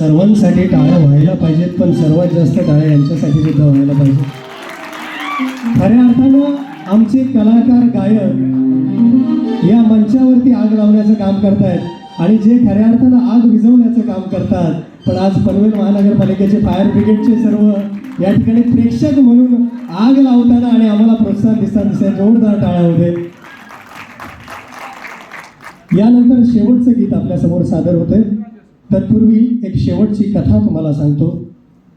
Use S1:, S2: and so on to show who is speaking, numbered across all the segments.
S1: सर्वांसाठी टाळ्या व्हायला पाहिजेत, पण सर्वात जास्त टाळ्या यांच्यासाठी सुद्धा व्हायला पाहिजे. खऱ्या अर्थानं आमचे कलाकार गायक या मंचावरती आग लावण्याचं काम करतायत आणि जे खऱ्या अर्थानं आग विझवण्याचं काम करतात. पण आज पनवेल महानगरपालिकेचे फायर ब्रिगेडचे सर्व या ठिकाणी प्रेक्षक म्हणून आग लावताना आणि आम्हाला प्रोत्साहन दिसतात. जोरदार टाळ्या होते. यानंतर शेवटचं गीत आपल्यासमोर सादर होते. तत्पूर्वी एक शेवटची कथा तुम्हाला सांगतो.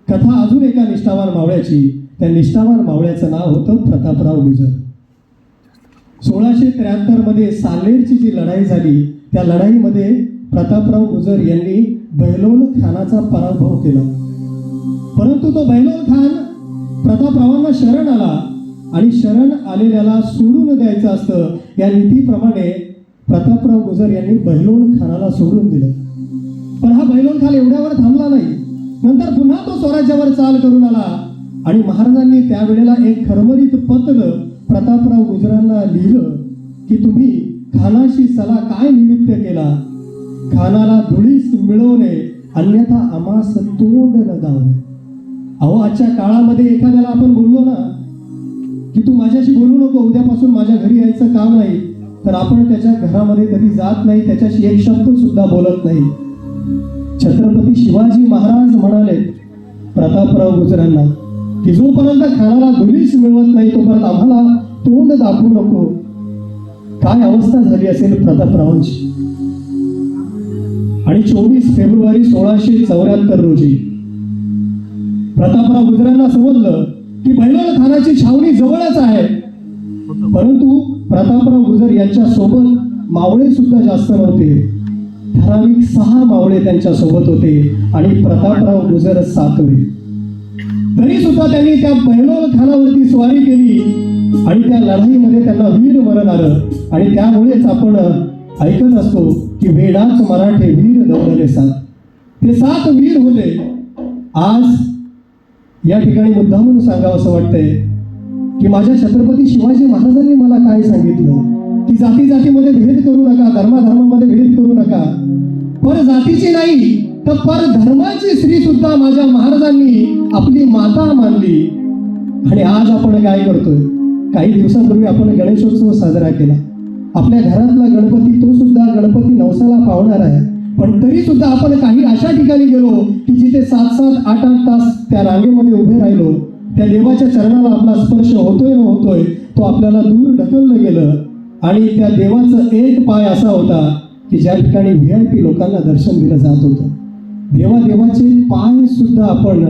S1: कथा अजून एका निष्ठावान मावळ्याची. त्या निष्ठावान मावळ्याचं नाव होतं प्रतापराव गुजर. 1673 मध्ये साल्हेरची जी लढाई झाली त्या लढाईमध्ये प्रतापराव गुजर यांनी बहलोल खानाचा पराभव केला. परंतु तो बहलोल खान प्रतापरावांना शरण आला आणि शरण आलेल्याला सोडून द्यायचं असतं या नीतीप्रमाणे प्रतापराव गुजर यांनी बहलोल खानाला सोडून दिलं. पण हा बहलोल खान एवढ्यावर थांबला नाही. नंतर पुन्हा तो स्वराज्यावर चाल करून आला आणि महाराजांनी त्यावेळेला एक खरमरीत पत्र प्रतापराव गुजरांना लिहिलं की तुम्ही खानाशी सला काय निमित्त केला, खानाला धुळीस मिळवणे अन्यथा आम्हास तोंड न गावणे. अहो, आजच्या काळामध्ये एखाद्याला आपण बोललो ना की तू माझ्याशी बोलू नको, उद्यापासून माझ्या घरी यायचं काम नाही, तर आपण त्याच्या घरामध्ये कधी जात नाही, त्याच्याशी एक शब्द सुद्धा बोलत नाही. छत्रपती शिवाजी महाराज म्हणाले प्रतापराव गुजरांना की जोपर्यंत खानाला धुळीस मिळवत नाही तोपर्यंत आम्हाला तोंड दाखवू नको. काय अवस्था झाली असेल प्रतापरावांची. आणि 24 फेब्रुवारी 1674 रोजी प्रतापराव गुजरांना समजलं की बहलोल खानाची छावणी जवळच आहे. परंतु प्रतापराव गुजर यांच्या सोबत मावळे सुद्धा जास्त नव्हते. ठराविक 6 मावळे त्यांच्या सोबत होते आणि प्रतापराव गुजर 7वे. तरी सुद्धा त्यांनी त्या बहलोल खानावरती स्वारी केली आणि त्या लढाईमध्ये त्यांना वीर मरण आलं. आणि त्यामुळेच आपण ऐकत असतो की वेडाच मराठे वीर दौडले 7. ते 7 वीर होते. आज या ठिकाणी मुद्दामून सांगावं असं वाटतंय की माझ्या छत्रपती शिवाजी महाराजांनी मला काय सांगितलं की जाती जातीमध्ये भेद करू नका, धर्माधर्मामध्ये भेद करू नका. पर जातीची नाही तर पर धर्माची स्त्री सुद्धा माझ्या महाराजांनी आपली माता मानली. आणि आज आपण काय करतोय? काही दिवसांपूर्वी आपण गणेशोत्सव साजरा केला. आपल्या घरातला गणपती तो सुद्धा गणपती नवसाला पावणार आहे. पण तरी सुद्धा आपण काही अशा ठिकाणी गेलो की जिथे 7-7, 8-8 तास त्या रांगेमध्ये उभे राहिलो. त्या देवाच्या चरणाला आपला स्पर्श होतोय न होतोय तो आपल्याला दूर ढकललं गेलं. आणि त्या देवाचं एक पाय असा होता की ज्या ठिकाणी VIP लोकांना दर्शन दिलं जात होतं. देवाचे पाय सुद्धा आपण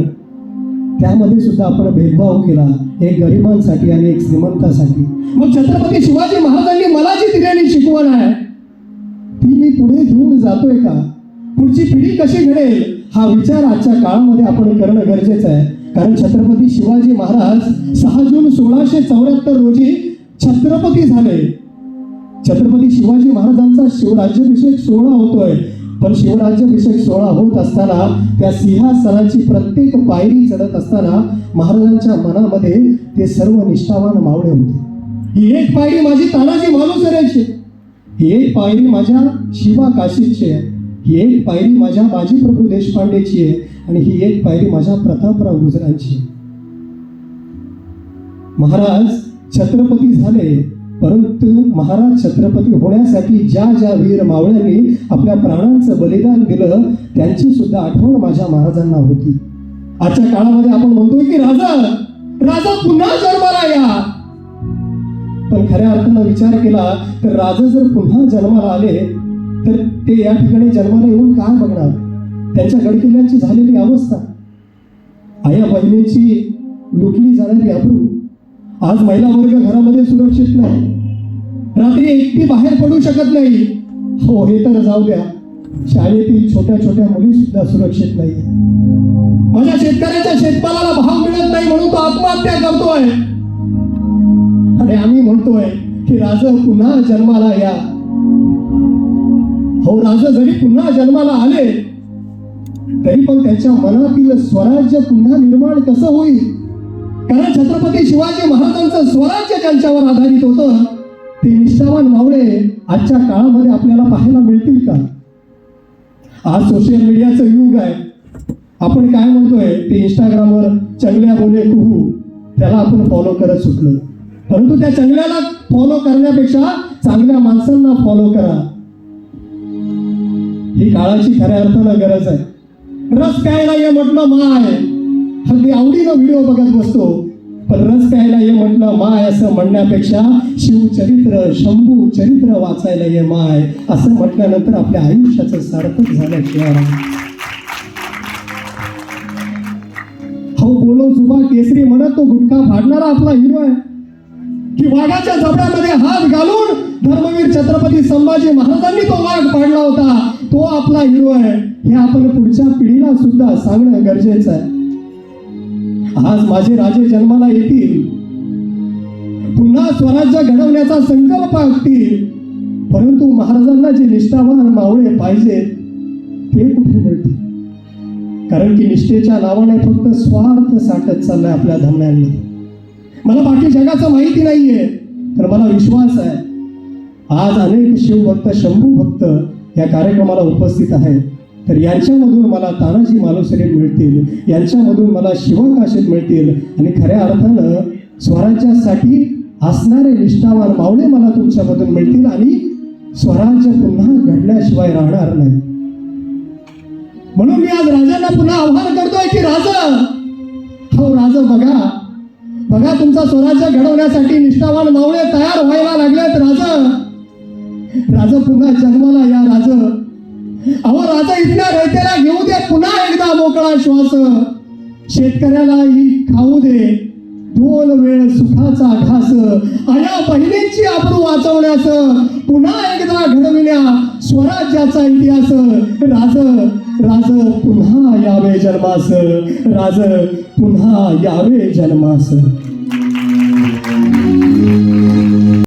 S1: त्यामध्ये सुद्धा आपण भेदभाव केला, एक गरिबांसाठी आणि एक श्रीमंतासाठी. मग छत्रपती शिवाजी महाराजांनी मला जी दिलेली शिकवण आहे ती मी पुढे घेऊन जातोय का? पुढची पिढी कशी घडेल हा विचार आजच्या काळामध्ये आपण करणं गरजेचं आहे. कारण छत्रपती शिवाजी महाराज 6 जून 1674 रोजी छत्रपती झाले. छत्रपती शिवाजी महाराजांचा शिवराज्याभिषेक सोहळा होतोय. पण शिवराज्याभिषेक सोहळा होत असताना त्या सिंहासनाची प्रत्येक पायरी चढत असताना महाराजांच्या मनामध्ये ते सर्व निष्ठावान मावळे होते. ही एक पायरी माझी तानाजी मालुसरेची, ही एक पायरी माझ्या शिवा काशीची आहे, ही एक पायरी माझ्या बाजीप्रभू देशपांडेची आहे आणि ही एक पायरी माझ्या प्रतापराव गुजरांची. महाराज छत्रपती झाले, परंतु महाराज छत्रपती होण्यासाठी ज्या ज्या वीर मावळ्यांनी आपल्या प्राणांचं बलिदान दिलं त्यांची सुद्धा आठवण माझ्या महाराजांना होती. आजच्या काळामध्ये आपण म्हणतोय की राजा पुन्हा जन्माला या. पण खऱ्या अर्थानं विचार केला तर राजा जर पुन्हा जन्माला आले तर ते या ठिकाणी जन्माला येऊन काय बघणार? त्यांच्या गडकिल्ल्यांची झालेली अवस्था, आया बहिणींची लुटली जाणारी अब्रू. आज महिला वर्ग घरामध्ये सुरक्षित नाही, रात्री एकटी बाहेर पडू शकत नाही. हो, हे तर जाऊ द्या, शाळेतील छोट्या छोट्या मुली सुद्धा सुरक्षित नाही. माझ्या शेतकऱ्याच्या शेतमालाला भाव मिळत नाही म्हणून तो आत्महत्या करतोय. आणि आम्ही म्हणतोय की राजा पुन्हा जन्माला या. हो, राजा जरी पुन्हा जन्माला आले तरी पण त्यांच्या मनातील स्वराज्य पुन्हा निर्माण कसं होईल? कारण छत्रपती शिवाजी महाराजांचं स्वराज्य ज्यांच्यावर आधारित होतं ते निष्ठावान मावळे आजच्या काळामध्ये आपल्याला पाहायला मिळतील का? आज सोशल मीडियाचं युग आहे. आपण काय म्हणतोय ते इंस्टाग्रामवर चंगल्या बोले कुहू त्याला आपण फॉलो करत सुटलो. परंतु त्या चंगल्याला फॉलो करण्यापेक्षा चांगल्या माणसांना फॉलो करा. ही काळाची खऱ्या अर्थानं गरज आहे. रस प्यायला ये म्हटलं माय, अगदी आवडीनं व्हिडिओ बघत बसतो, पण रस प्यायला ये म्हटलं माय असं म्हणण्यापेक्षा शिवचरित्र शंभू चरित्र वाचायला ये माय असं म्हटल्यानंतर आपल्या आयुष्याचं सार्थक झाल्याशिवाय. हो बोलो जुबा केसरी म्हणत तो गुटखा फाडणारा आपला हिरो आहे की वाघाच्या जबड्यामध्ये हात घालून धर्मवीर छत्रपती संभाजी महाराजांनी तो वाघ पाडला होता, तो आपला हिरो आहे. हे आपण पुढच्या पिढीला सुद्धा सांगणं गरजेचं आहे. आज माझे राजे जन्माला येतील, पुन्हा स्वराज्य घडवण्याचा संकल्प आखतील, परंतु महाराजांना जे निष्ठावान मावळे पाहिजेत ते कुठे मिळतील? कारण की निष्ठेच्या नावाने फक्त स्वार्थ साठत चाललाय आपल्या धमन्यांमध्ये. मला बाकी जगाचं माहिती नाहीये, तर मला विश्वास आहे आज अनेक शिवभक्त शंभू भक्त या कार्यक्रमाला उपस्थित आहेत. तर यांच्यामधून मला तानाजी मालुसरे मिळतील, यांच्यामधून मला शिवकाशीत मिळतील आणि खऱ्या अर्थानं स्वराज्यासाठी असणारे निष्ठावान मावळे मला तुमच्यामधून मिळतील आणि स्वराज्य पुन्हा घडल्याशिवाय राहणार नाही. म्हणून मी आज राजांना पुन्हा आव्हान करतोय की हो राज बघा बघा तुमचा स्वराज्य घडवण्यासाठी निष्ठावान मावळे तयार व्हायला लागलेत. राज पुन्हा जन्माला या राज. अहो राजा इथल्या रयतेला घेऊ दे पुन्हा एकदा मोकळा श्वास. शेतकऱ्यालाही खाऊ दे 2 वेळ सुखाचा घास. आया बहिणींची आबरू वाचवण्यास पुन्हा एकदा घडविण्या स्वराज्याचा इतिहास. राज पुन्हा यावे जन्मास. राज पुन्हा यावे जन्मास.